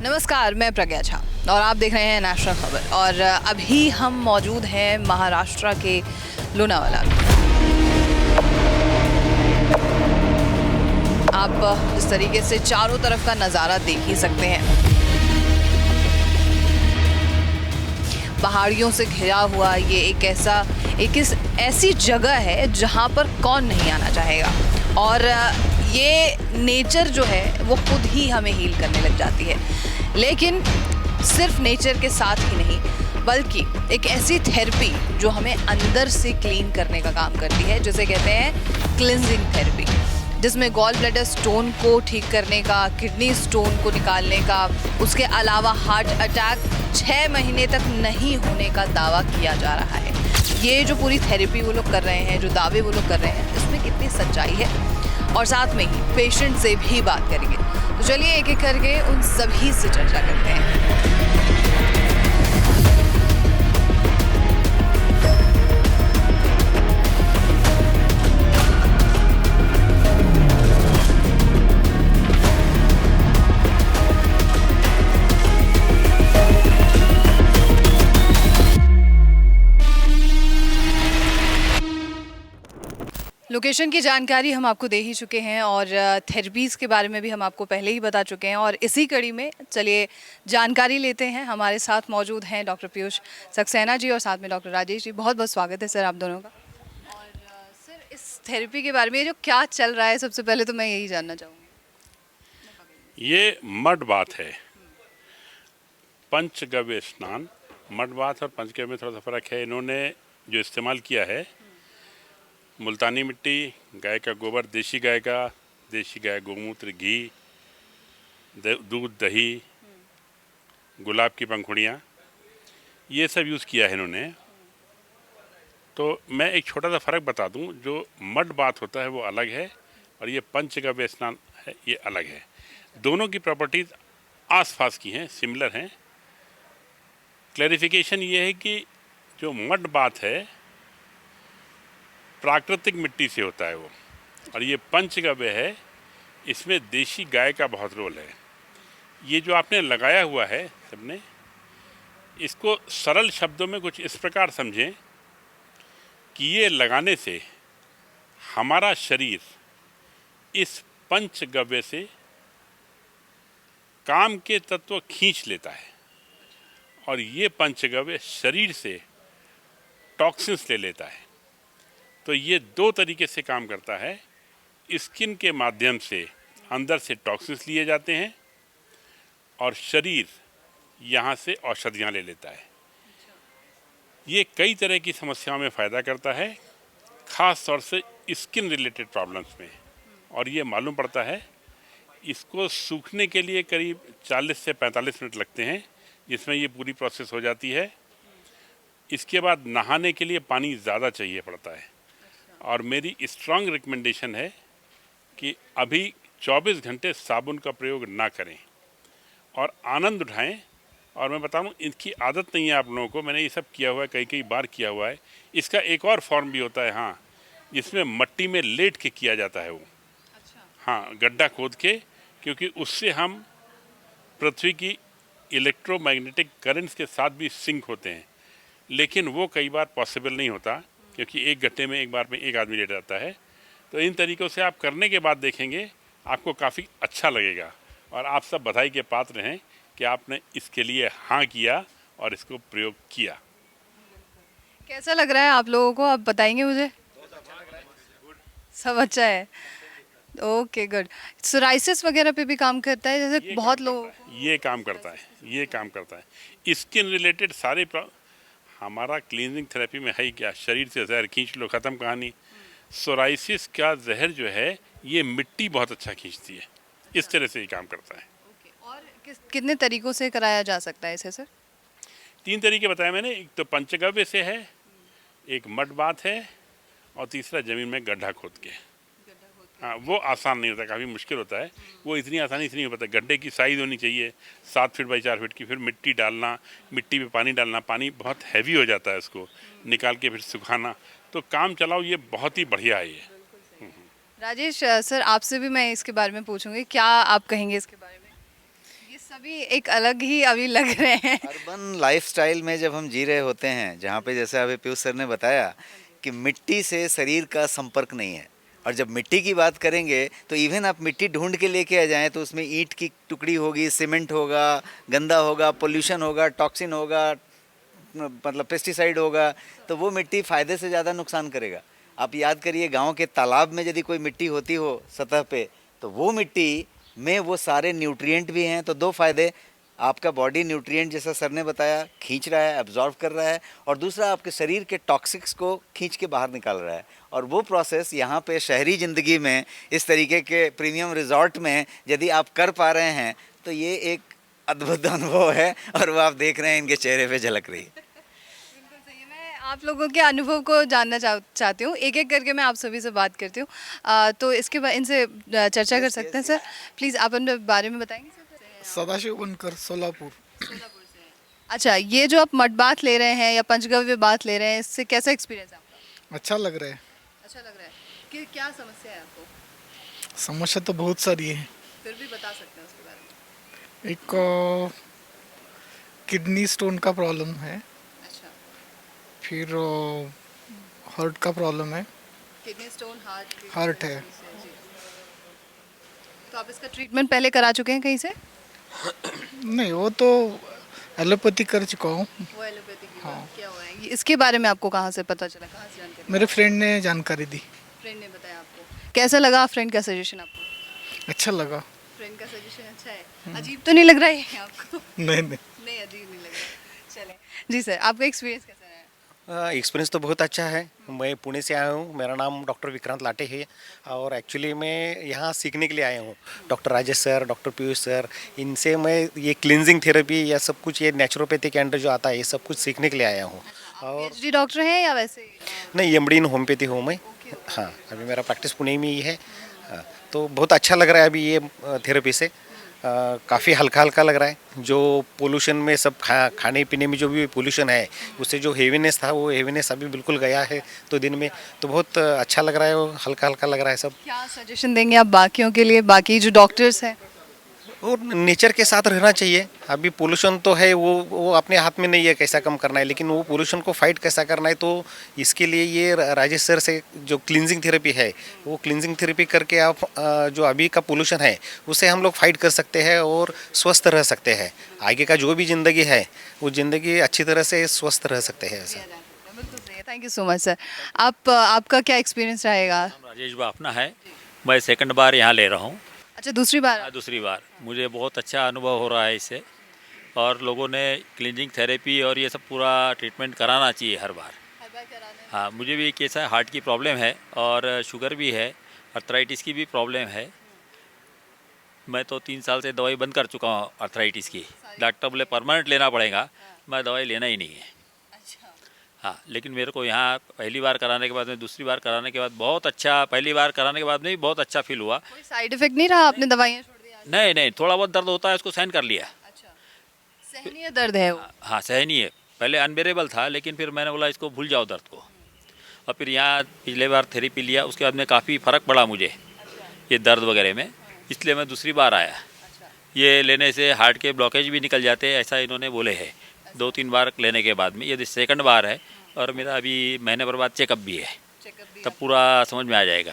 नमस्कार, मैं प्रज्ञा झा और आप देख रहे हैं नेशनल खबर। और अभी हम मौजूद हैं महाराष्ट्र के लोनावाला में। आप इस तरीके से चारों तरफ का नज़ारा देख ही सकते हैं। पहाड़ियों से घिरा हुआ ये एक ऐसी जगह है जहाँ पर कौन नहीं आना चाहेगा। और ये नेचर जो है वो खुद ही हमें हील करने लग जाती है। लेकिन सिर्फ नेचर के साथ ही नहीं, बल्कि एक ऐसी थेरेपी जो हमें अंदर से क्लीन करने का काम करती है, जिसे कहते हैं क्लिनजिंग थेरेपी, जिसमें गॉल ब्लैडर स्टोन को ठीक करने का, किडनी स्टोन को निकालने का, उसके अलावा हार्ट अटैक 6 महीने तक नहीं होने का दावा किया जा रहा है। ये जो पूरी थेरेपी वो लोग कर रहे हैं, जो दावे वो लोग कर रहे हैं, इसमें कितनी सच्चाई है, और साथ में ही पेशेंट से भी बात करेंगे। तो चलिए एक एक करके उन सभी से चर्चा करते हैं। लोकेशन की जानकारी हम आपको दे ही चुके हैं और थेरेपीज़ के बारे में भी हम आपको पहले ही बता चुके हैं। और इसी कड़ी में चलिए जानकारी लेते हैं। हमारे साथ मौजूद हैं डॉक्टर पीयूष सक्सेना जी और साथ में डॉक्टर राजेश जी। बहुत बहुत स्वागत है सर आप दोनों का। और सर, इस थेरेपी के बारे में जो क्या चल रहा है, सबसे पहले तो मैं यही जानना चाहूँगी। ये मड बाथ है, पंचगव्य स्नान। मड बाथ और पंचगव्य में थोड़ा सा फ़र्क है। इन्होंने जो इस्तेमाल किया है, मुल्तानी मिट्टी, गाय का गोबर, देसी गाय गोमूत्र, घी, दूध, दही, गुलाब की पंखुड़ियाँ, ये सब यूज़ किया है इन्होंने। तो मैं एक छोटा सा फ़र्क बता दूं, जो मड बाथ होता है वो अलग है और ये पंचगव्य स्नान है ये अलग है। दोनों की प्रॉपर्टीज़ आसपास की हैं, सिमिलर हैं। क्लैरिफिकेशन ये है कि जो मड बाथ है प्राकृतिक मिट्टी से होता है वो, और ये पंचगव्य है, इसमें देशी गाय का बहुत रोल है। ये जो आपने लगाया हुआ है सबने, इसको सरल शब्दों में कुछ इस प्रकार समझें कि ये लगाने से हमारा शरीर इस पंचगव्य से काम के तत्व खींच लेता है और ये पंचगव्य शरीर से टॉक्सिन्स ले लेता है। तो ये दो तरीके से काम करता है। स्किन के माध्यम से अंदर से टॉक्सिन्स लिए जाते हैं और शरीर यहाँ से औषधियाँ ले लेता है। ये कई तरह की समस्याओं में फ़ायदा करता है, ख़ास तौर से स्किन रिलेटेड प्रॉब्लम्स में। और ये मालूम पड़ता है इसको सूखने के लिए करीब 40 से 45 मिनट लगते हैं, जिसमें ये पूरी प्रोसेस हो जाती है। इसके बाद नहाने के लिए पानी ज़्यादा चाहिए पड़ता है और मेरी स्ट्रांग रिकमेंडेशन है कि अभी 24 घंटे साबुन का प्रयोग ना करें और आनंद उठाएं। और मैं बताऊं, इनकी आदत नहीं है आप लोगों को, मैंने ये सब किया हुआ है, कई बार किया हुआ है। इसका एक और फॉर्म भी होता है, हाँ, जिसमें मट्टी में लेट के किया जाता है वो। अच्छा। हाँ, गड्ढा खोद के, क्योंकि उससे हम पृथ्वी की इलेक्ट्रोमैग्नेटिक करंट्स के साथ भी सिंक होते हैं, लेकिन वो कई बार पॉसिबल नहीं होता क्योंकि एक गड्ढे में एक बार में एक आदमी लेट जाता है। तो इन तरीक़ों से आप करने के बाद देखेंगे आपको काफ़ी अच्छा लगेगा और आप सब बधाई के पात्र हैं कि आपने इसके लिए हाँ किया और इसको प्रयोग किया। कैसा लग रहा है आप लोगों को, आप बताएंगे मुझे? सब अच्छा है, ओके, गुड। सोराइसिस वगैरह पे भी काम करता है, जैसे बहुत लोग ये काम करता है स्किन रिलेटेड सारे हमारा क्लींजिंग थेरेपी में है ही क्या, शरीर से जहर खींच लो, ख़त्म कहानी। सोराइसिस का जहर जो है ये मिट्टी बहुत अच्छा खींचती है, इस तरह से ही काम करता है। और कितने तरीक़ों से कराया जा सकता है इसे सर? 3 तरीके बताए मैंने। एक तो पंचगव्य से है, एक मड बाथ है और तीसरा ज़मीन में गड्ढा खोद के। हाँ, वो आसान नहीं होता, काफ़ी मुश्किल होता है। वो इतनी आसानी से नहीं हो पाता। गड्ढे की साइज़ होनी चाहिए 7 फीट बाई 4 फीट की, फिर मिट्टी डालना, मिट्टी पे पानी डालना, पानी बहुत हैवी हो जाता है, उसको निकाल के फिर सुखाना। तो काम चलाओ, ये बहुत ही बढ़िया है ये। राजेश सर, आपसे भी मैं इसके बारे में पूछूंगी, क्या आप कहेंगे इसके बारे में? ये सभी एक अलग ही अभी लग रहे हैं। अर्बन लाइफस्टाइल में जब हम जी रहे होते हैं, जहाँ पे जैसे अभी पीयूष सर ने बताया कि मिट्टी से शरीर का संपर्क नहीं है, और जब मिट्टी की बात करेंगे तो इवन आप मिट्टी ढूंढ के लेके आ जाएं तो उसमें ईंट की टुकड़ी होगी, सीमेंट होगा, गंदा होगा, पोल्यूशन होगा, टॉक्सिन होगा, मतलब पेस्टिसाइड होगा, तो वो मिट्टी फ़ायदे से ज़्यादा नुकसान करेगा। आप याद करिए, गांव के तालाब में यदि कोई मिट्टी होती हो सतह पे, तो वो मिट्टी में वो सारे न्यूट्रिएंट भी हैं। तो दो फायदे, आपका बॉडी न्यूट्रिएंट जैसा सर ने बताया खींच रहा है, एब्जॉर्ब कर रहा है, और दूसरा आपके शरीर के टॉक्सिक्स को खींच के बाहर निकाल रहा है। और वो प्रोसेस यहाँ पे शहरी ज़िंदगी में इस तरीके के प्रीमियम रिजॉर्ट में यदि आप कर पा रहे हैं तो ये एक अद्भुत अनुभव है, और वो आप देख रहे हैं इनके चेहरे पे झलक रही है। बिल्कुल सही है। मैं आप लोगों के अनुभव को जानना चाहती हूँ, एक एक करके मैं आप सभी से बात करती हूँ। तो इसके बाद इनसे चर्चा कर सकते हैं। सर प्लीज़ आप अपने बारे में बताएंगे। सदाशिव बनकर सोलापुर। अच्छा, ये जो आप मड बाथ ले रहे हैं या पंचगव्य बाथ ले रहे हैं, इससे कैसा एक्सपीरियंस है आपका? अच्छा लग रहा है। अच्छा लग रहा है कि क्या समस्या है आपको? समस्या तो बहुत सारी है। फिर भी बता सकते हैं उसके बारे में। एक किडनी स्टोन का प्रॉब्लम है, अच्छा, फिर हार्ट का प्रॉब्लम है। किडनी स्टोन, हार्ट है। जी। तो आप इसका ट्रीटमेंट पहले करा चुके हैं कहीं से? नहीं, वो तो एलोपैथी कर चुका हूँ। वो एलोपैथी की बात क्या हुआ है? इसके बारे में आपको कहाँ से पता चला, कहाँ से जानकारी? मेरे फ्रेंड ने जानकारी दी। फ्रेंड ने बताया आपको? कैसा लगा फ्रेंड का सजेशन आपको? अच्छा लगा। फ्रेंड का सजेशन अच्छा है। अजीब तो नहीं लग रहा है ये आपको? नहीं नहीं, नहीं, अजीब नहीं लग रहा है। चलें जी सर, आपका एक्सपीरियंस कैसा है? एक्सपीरियंस तो बहुत अच्छा है। मैं पुणे से आया हूँ, मेरा नाम डॉक्टर विक्रांत लाटे है, और एक्चुअली मैं यहाँ सीखने के लिए आया हूँ। Doctor Rajesh sir, doctor Piyush sir, इनसे मैं ये क्लिनजिंग थेरेपी या सब कुछ, ये नेचुरोपैथी के अंडर जो आता है, ये सब कुछ सीखने के लिए आया हूँ। और पीएचडी डॉक्टर हैं या वैसे ही? नहीं, एमडी इन होम्योपैथी हूँ मैं। हाँ, अभी मेरा प्रैक्टिस पुणे में ही है। हाँ, तो बहुत अच्छा लग रहा है अभी ये थेरेपी से। काफ़ी हल्का हल्का लग रहा है। जो पोल्यूशन में सब खाने पीने में जो भी पोल्यूशन है, उससे जो हेवीनेस था, वो हेवीनेस अभी बिल्कुल गया है। तो दिन में तो बहुत अच्छा लग रहा है, वो हल्का हल्का लग रहा है सब। क्या सजेशन देंगे आप बाकियों के लिए, बाकी जो डॉक्टर्स हैं? और नेचर के साथ रहना चाहिए। अभी पोल्यूशन तो है, वो अपने हाथ में नहीं है कैसा कम करना है, लेकिन वो पोल्यूशन को फाइट कैसा करना है, तो इसके लिए ये राजेश सर से जो क्लिनजिंग थेरेपी है, वो क्लिनजिंग थेरेपी करके आप जो अभी का पोल्यूशन है उसे हम लोग फाइट कर सकते हैं और स्वस्थ रह सकते हैं। आगे का जो भी ज़िंदगी है, वो ज़िंदगी अच्छी तरह से स्वस्थ रह सकते हैं ऐसा। Thank you so much sir. आपका क्या एक्सपीरियंस रहेगा? राजेश बाफना है। मैं सेकंड बार यहाँ ले रहा हूँ। अच्छा, दूसरी बार? दूसरी बार मुझे बहुत अच्छा अनुभव हो रहा है इससे, और लोगों ने क्लीनिंग थेरेपी और ये सब पूरा ट्रीटमेंट कराना चाहिए हर बार। हाँ, मुझे भी कैसा है, हार्ट की प्रॉब्लम है और शुगर भी है, अर्थराइटिस की भी प्रॉब्लम है। मैं तो 3 साल से दवाई बंद कर चुका हूँ अर्थराइटिस की। डॉक्टर बोले परमानेंट लेना पड़ेगा, मैं दवाई लेना ही नहीं है। हाँ, लेकिन मेरे को यहाँ पहली बार कराने के बाद में, दूसरी बार कराने के बाद बहुत अच्छा, पहली बार कराने के बाद में भी बहुत अच्छा फील हुआ। कोई साइड इफेक्ट नहीं रहा? आपने दवाइयाँ छोड़ दिया? नहीं नहीं, थोड़ा बहुत दर्द होता है, उसको सहन कर लिया। अच्छा, सहनीय दर्द है वो? हाँ, सहनीय। पहले अनबेरेबल था, लेकिन फिर मैंने बोला इसको भूल जाओ दर्द को। और फिर यहाँ पिछले बार थेरेपी लिया, उसके बाद में काफ़ी फ़र्क पड़ा मुझे ये दर्द वगैरह में, इसलिए मैं दूसरी बार आया। ये लेने से हार्ट के ब्लॉकेज भी निकल जाते हैं, ऐसा इन्होंने बोले है 2-3 बार लेने के बाद में। ये सेकंड बार है, और मेरा अभी महीने भर बाद चेकअप भी है, तब पूरा समझ में आ जाएगा।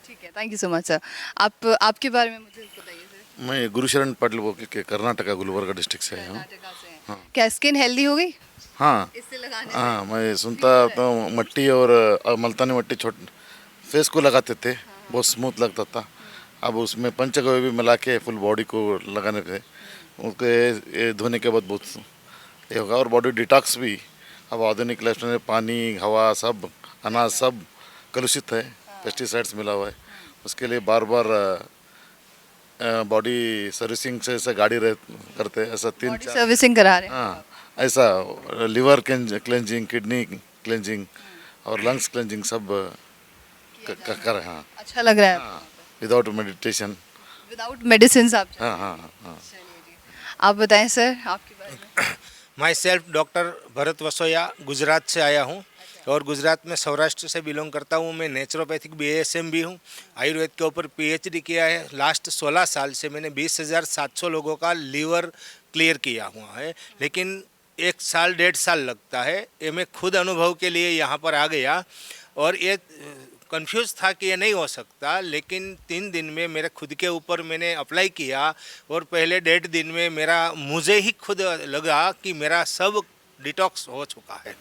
ठीक है, thank you so much sir. आपके बारे में मुझे बताइए सर। मैं गुरुशरण पाटिल बोल के कर्नाटका गुलबर्गा डिस्ट्रिक्ट से आया हूँ। क्या स्किन हेल्दी हो गई हाँ इससे लगाने हाँ, मैं सुनता तो मट्टी और मुल्तानी मट्टी फेस को लगाते थे, बहुत स्मूथ लगता था। अब उसमें पंचगव्य भी मिला के फुल बॉडी को लगाने पे उसके धोने के बाद बहुत ये होगा। और बॉडी डिटॉक्स भी। अब आधुनिक लाइफ में पानी, हवा, सब अनाज सब कलुषित है, पेस्टिसाइड्स मिला हुआ है। उसके लिए बार बार बॉडी सर्विसिंग से ऐसा गाड़ी करते ऐसा 3-4 सर्विसिंग करा रहे हैं? हाँ, ऐसा लिवर क्लेंजिंग, किडनी क्लेंजिंग और लंग्स क्लेंजिंग सब कर। हाँ, अच्छा लग रहा है? विदाउट मेडिटेशन, विदाउट मेडिसिन आप? हाँ हाँ हाँ। आप बताएं सर, आपके बारे में। Myself doctor Bharat Vasoya, Gujarat से आया हूँ। और गुजरात में सौराष्ट्र से बिलोंग करता हूँ। मैं नेचुरोपैथिक BASM भी हूँ। आयुर्वेद के ऊपर PhD किया है। लास्ट 16 साल से मैंने 20,700 लोगों का लीवर क्लियर किया हुआ है, लेकिन 1 साल 1.5 साल लगता है। ये मैं खुद अनुभव के लिए यहाँ पर आ गया और ये कंफ्यूज था कि ये नहीं हो सकता, लेकिन 3 दिन में मेरे खुद के ऊपर मैंने अप्लाई किया और पहले 1.5 दिन में मेरा मुझे ही खुद लगा कि मेरा सब डिटॉक्स हो चुका है।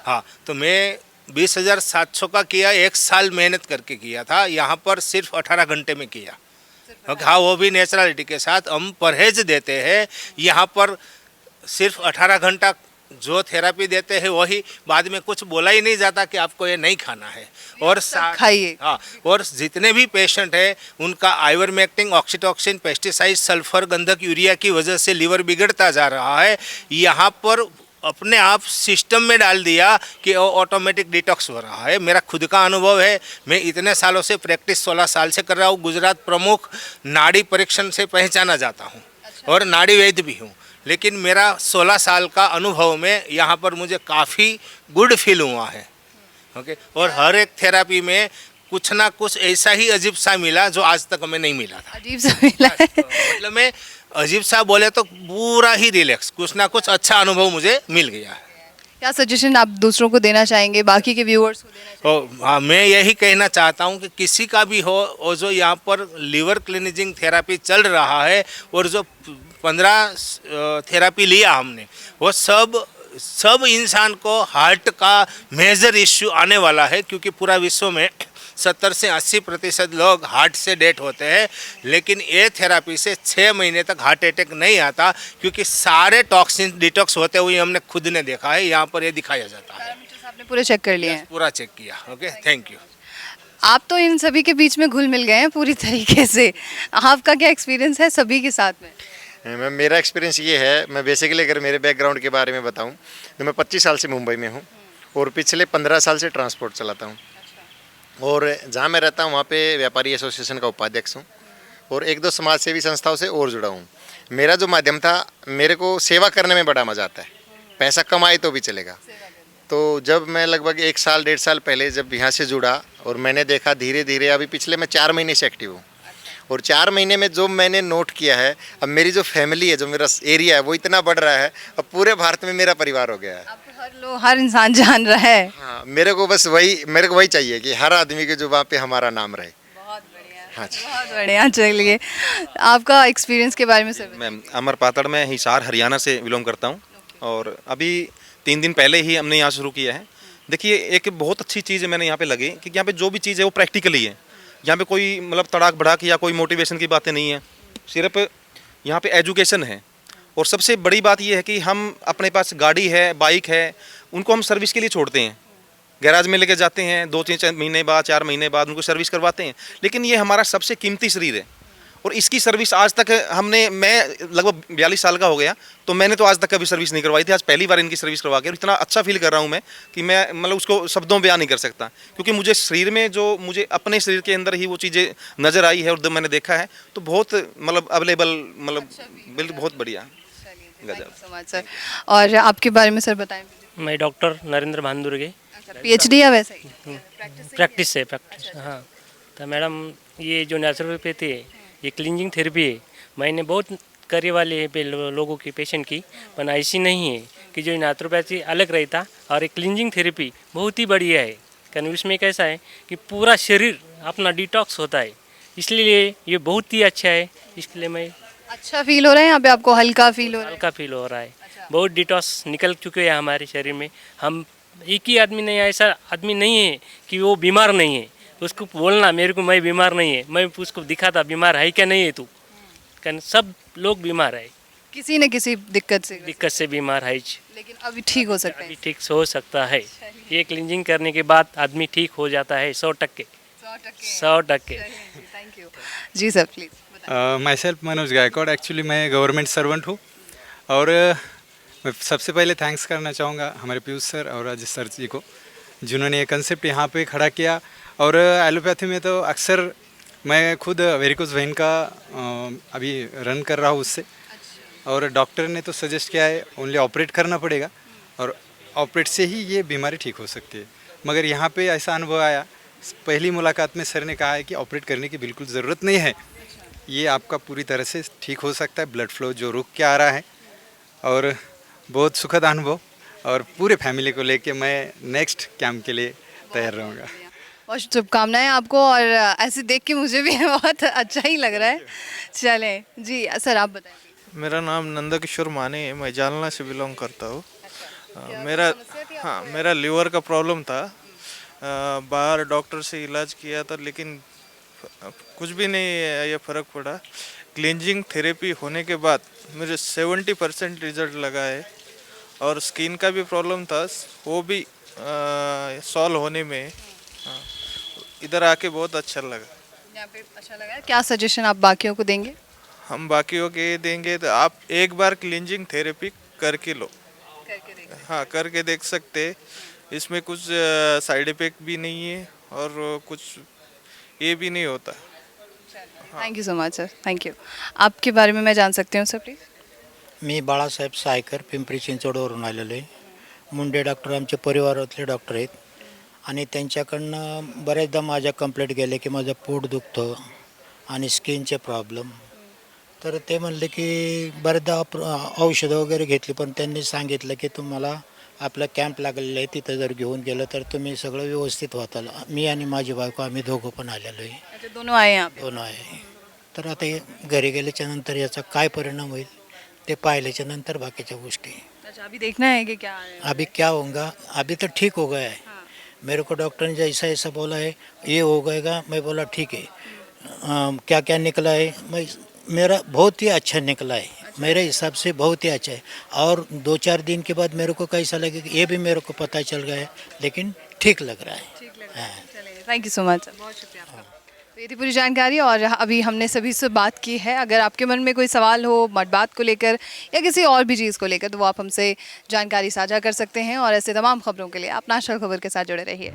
हाँ, तो मैं 20,700 का किया, 1 साल मेहनत करके किया था। यहाँ पर सिर्फ 18 घंटे में किया। हाँ, वो भी नेचुरलिटी के साथ। हम परहेज देते हैं यहाँ पर, सिर्फ 18 घंटा जो थेरेपी देते हैं वही, बाद में कुछ बोला ही नहीं जाता कि आपको ये नहीं खाना है। और खाइए। हाँ, और जितने भी पेशेंट हैं उनका आइवरमेक्टिन, ऑक्सीटॉक्सिन, पेस्टिसाइड, सल्फर, गंधक, यूरिया की वजह से लीवर बिगड़ता जा रहा है। यहाँ पर अपने आप सिस्टम में डाल दिया कि वो ऑटोमेटिक डिटॉक्स हो रहा है। मेरा खुद का अनुभव है। मैं इतने सालों से प्रैक्टिस 16 साल से कर रहा हूँ। गुजरात प्रमुख नाड़ी परीक्षण से पहचाना जाता हूँ और नाड़ी वैद्य भी हूँ, लेकिन मेरा 16 साल का अनुभव में यहाँ पर मुझे काफ़ी गुड फील हुआ है। ओके, और हर एक थेरेपी में कुछ ना कुछ ऐसा ही अजीब सा मिला जो आज तक हमें नहीं मिला था। अजीब सा मिला है। मतलब मैं अजीब सा बोले तो पूरा ही रिलैक्स, कुछ ना कुछ अच्छा अनुभव मुझे मिल गया है। क्या सजेशन आप दूसरों को देना चाहेंगे, बाकी के व्यूअर्स को देना चाहेंगे? हाँ, मैं यही कहना चाहता हूँ कि किसी का भी हो और जो यहाँ पर लीवर क्लीनिजिंग थेरेपी चल रहा है और जो 15 थेरेपी लिया हमने, वो सब इंसान को हार्ट का मेजर इश्यू आने वाला है, क्योंकि पूरा विश्व में 70 से 80% लोग हार्ट से डेथ होते हैं, लेकिन ये थेरेपी से 6 महीने तक हार्ट अटैक नहीं आता, क्योंकि सारे टॉक्सिन डिटॉक्स होते हुए हमने खुद ने देखा है। यहाँ पर ये दिखाया जाता है। आपने पूरे चेक कर लिए हैं? पूरा चेक किया। Okay, thank you. आप तो इन सभी के बीच में घुल मिल गए हैं पूरी तरीके से। आपका क्या एक्सपीरियंस है सभी के साथ में? मैम, मेरा एक्सपीरियंस ये है, मैं बेसिकली अगर मेरे बैकग्राउंड के बारे में बताऊं तो मैं 25 साल से मुंबई में हूं और पिछले 15 साल से ट्रांसपोर्ट चलाता हूं। और जहां मैं रहता हूं वहां पे व्यापारी एसोसिएशन का उपाध्यक्ष हूं और 1-2 समाज सेवी संस्थाओं से और जुड़ा हूं। मेरा जो माध्यम था, मेरे को सेवा करने में बड़ा मज़ा आता है। पैसा कमाए तो भी चलेगा। तो जब मैं लगभग 1 साल 1.5 साल पहले जब यहाँ से जुड़ा और मैंने देखा धीरे धीरे, अभी पिछले मैं 4 महीने से एक्टिव हूँ और 4 महीने में जो मैंने नोट किया है, अब मेरी जो फैमिली है, जो मेरा एरिया है, वो इतना बढ़ रहा है। अब पूरे भारत में मेरा परिवार हो गया है। हर इंसान जान रहा है। हाँ, मेरे को वही चाहिए कि हर आदमी के जुबान पे हमारा नाम रहे। बहुत बढ़िया। हाँ जी, बहुत बढ़िया। चलिए, आपका एक्सपीरियंस के बारे में सर। मैं अमर पातड़ में हिसार हरियाणा से बिलोंग करता हूँ और अभी 3 दिन पहले ही हमने यहाँ शुरू किया है। देखिए, एक बहुत अच्छी चीज़ मैंने यहाँ पे लगी कि यहाँ पे जो भी चीज़ है वो प्रैक्टिकली है। यहाँ पे कोई मतलब तड़ाक भड़ाक या कोई मोटिवेशन की बातें नहीं है, सिर्फ यहाँ पे एजुकेशन है। और सबसे बड़ी बात ये है कि हम अपने पास गाड़ी है, बाइक है, उनको हम सर्विस के लिए छोड़ते हैं, गैराज में लेके जाते हैं, 2-3 महीने बाद, 4 महीने बाद उनको सर्विस करवाते हैं। लेकिन ये हमारा सबसे कीमती शरीर है और इसकी सर्विस आज तक मैं लगभग 42 साल का हो गया, तो मैंने तो आज तक कभी सर्विस नहीं करवाई थी। आज पहली बार इनकी सर्विस करवा के और इतना अच्छा फील कर रहा हूँ मैं कि मैं मतलब उसको शब्दों में बयान नहीं कर सकता, क्योंकि मुझे शरीर में जो मुझे अपने शरीर के अंदर ही वो चीज़ें नज़र आई है और जब मैंने देखा है तो बहुत मतलब अवेलेबल, मतलब बिल्कुल बहुत बढ़िया। सर, और आपके बारे में सर बताएं। मैं डॉक्टर नरेंद्र भानुदुर्गे। PhD या वैसे ही? प्रैक्टिस हाँ। तो मैडम, ये जो नेचुरोपैथी है, ये क्लींजिंग थेरेपी है, मैंने बहुत करे वाले लोगों की पेशेंट की, पर ऐसी नहीं है कि जो नेचुरोपैथी अलग रहता और एक क्लींजिंग थेरेपी बहुत ही बढ़िया है। कारण इसमें कैसा है कि पूरा शरीर अपना डिटॉक्स होता है, इसलिए ये बहुत ही अच्छा है। इसलिए मैं अच्छा फील हो रहा है यहाँ पे आपको? हल्का फील हो रहा है? हल्का फील हो रहा है। बहुत डिटॉक्स निकल चुके हैं हमारे शरीर में। हम एक ही आदमी नहीं, ऐसा आदमी नहीं है कि वो बीमार नहीं है। उसको बोलना मेरे को मैं बीमार नहीं है, मैं उसको दिखाता बीमार है क्या नहीं है तू, कारण सब लोग बीमार है, किसी न किसी दिक्कत से बीमार है। लेकिन अभी ठीक हो सकता है। अभी ठीक हो सकता है। ये क्लींजिंग करने के बाद आदमी ठीक हो जाता है 100%। 100%। Thank you ji sir, please. Myself Manoj Gaikwad. Actually मैं गवर्नमेंट सर्वेंट हूँ और मैं सबसे पहले थैंक्स करना चाहूँगा हमारे पीयूष सर और राजेश सर जी को, जिन्होंने ये कंसेप्ट यहाँ पे खड़ा किया। और एलोपैथी में तो अक्सर मैं खुद वेरिकोज वेन का अभी रन कर रहा हूँ उससे, और डॉक्टर ने तो सजेस्ट किया है ओनली ऑपरेट करना पड़ेगा और ऑपरेट से ही ये बीमारी ठीक हो सकती है। मगर यहाँ पे ऐसा अनुभव आया, पहली मुलाकात में सर ने कहा है कि ऑपरेट करने की बिल्कुल ज़रूरत नहीं है, ये आपका पूरी तरह से ठीक हो सकता है, ब्लड फ्लो जो रुक के आ रहा है। और बहुत सुखद अनुभव, और पूरे फैमिली को लेके मैं नेक्स्ट कैंप के लिए तैयार रहूँगा। बहुत शुभकामनाएं आपको, और ऐसे देख के मुझे भी बहुत अच्छा ही लग रहा है। चलें जी सर, आप बताएं। मेरा नाम नंदकिशोर माने है, मैं जालना से बिलोंग करता हूँ। मेरा लीवर का प्रॉब्लम था, बाहर डॉक्टर से इलाज किया था, लेकिन कुछ भी नहीं ये फ़र्क पड़ा। क्लींजिंग थेरेपी होने के बाद मुझे 70% रिजल्ट लगा है, और स्किन का भी प्रॉब्लम था, वो भी सॉल्व होने में इधर आके बहुत अच्छा लगा। यहाँ पे अच्छा लगा। क्या सजेशन आप बाकियों को देंगे? हम बाकियों के देंगे तो आप एक बार क्लींजिंग थेरेपी करके लो, हाँ करके देख सकते। इसमें कुछ साइड इफेक्ट भी नहीं है और कुछ ये भी नहीं होता। Thank you so much sir, thank you. आपके बारे में मैं जान सकती हूँ सर प्लीज? मी बाळासाहेब सायकर, पिंपरी चिंचवडवरून आलेलो आहे। मुंडे डॉक्टर आमचे परिवारातले डॉक्टर आहेत, आणि त्यांच्याकडनं बऱ्याचदा माझ्या कंप्लेंट गेले की माझं पोट दुखतं आणि स्किनचे प्रॉब्लेम। तर ते म्हणले की बरेचदा औषधं वगैरे घेतली, पण त्यांनी सांगितलं की तुम्हाला आपला कॅम्प लागलेला आहे, तिथं जर घेऊन गेलं तर तुम्ही सगळं व्यवस्थित होताल। मी आणि माझी बायको आम्ही दोघं पण आलेलो आहे। अच्छा, दोनों आए यहाँ पे? दोनों आहे। तर आता हे घरी गेल्याच्या नंतर याचा काय परिणाम होईल ते पाहिल्याच्या नंतर बाकीच्या गोष्टी। अच्छा, अभी देखना है कि क्या है? अभी क्या होगा, अभी तो ठीक हो गया है। मेरे को डॉक्टर ने जैसा ऐसा बोला है ये हो गएगा, मैं बोला ठीक है। क्या क्या निकला है, मैं मेरा बहुत ही अच्छा निकला है, मेरे हिसाब से बहुत ही अच्छा है। और 2-4 दिन के बाद मेरे को कैसा लगेगा ये भी मेरे को पता चल गया है, लेकिन ठीक लग रहा है। थैंक यू सो मच, बहुत शुक्रिया आपका। तो ये थी पूरी जानकारी, और अभी हमने सभी से बात की है। अगर आपके मन में कोई सवाल हो मत बात को लेकर या किसी और भी चीज़ को लेकर, तो वो आप हमसे जानकारी साझा कर सकते हैं। और ऐसे तमाम खबरों के लिए आप नेशनल खबर के साथ जुड़े रहिए।